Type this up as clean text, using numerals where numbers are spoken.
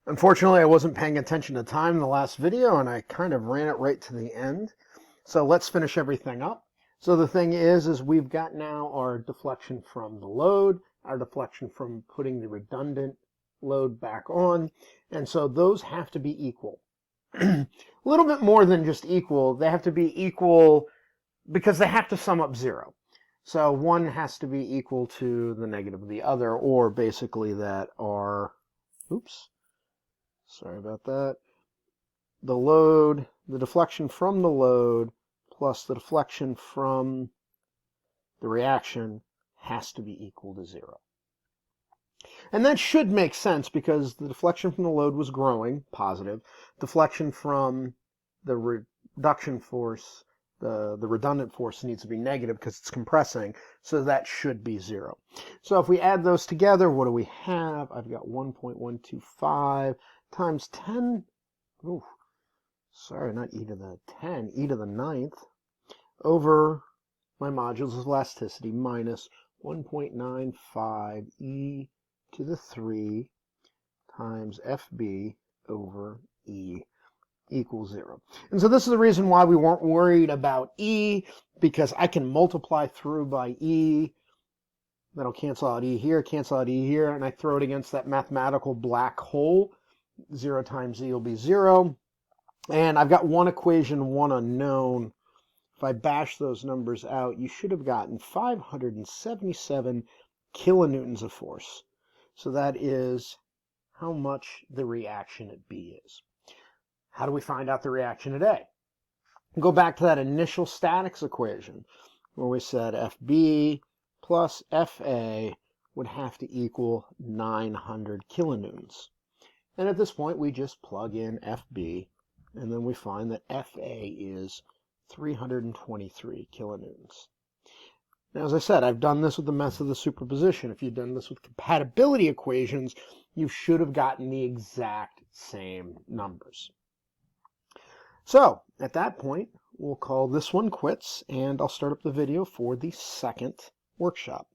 Unfortunately, I wasn't paying attention to time in the last video and I kind of ran it right to the end. So let's finish everything up. So the thing is we've got now our deflection from the load, our deflection from putting the redundant load back on. And so those have to be equal. A little bit more than just equal. They have to be equal because they have to sum up zero. So one has to be equal to the negative of the other, or basically that are, oops, sorry about that. The load, the deflection from the load plus the deflection from the reaction has to be equal to zero. And that should make sense because the deflection from the load was growing, positive. Deflection from the reduction force, the redundant force needs to be negative because it's compressing, so that should be zero. So if we add those together, what do we have? I've got 1.125 times 10, ooh, sorry, not e to the 10, e to the 9th, over my modulus of elasticity minus 1.95 e to the 3 times FB over E equals 0. And so this is the reason why we weren't worried about E, because I can multiply through by E. That'll cancel out E here, and I throw it against that mathematical black hole. 0 times E will be 0. And I've got one equation, one unknown. If I bash those numbers out, you should have gotten 577 kilonewtons of force. So that is how much the reaction at B is. How do we find out the reaction at A? Go back to that initial statics equation where we said FB plus FA would have to equal 900 kilonewtons. And at this point, we just plug in FB, and then we find that FA is 323 kilonewtons. Now, as I said, I've done this with the method of superposition. If you've done this with compatibility equations, you should have gotten the exact same numbers. So, at that point, we'll call this one quits, and I'll start up the video for the second workshop.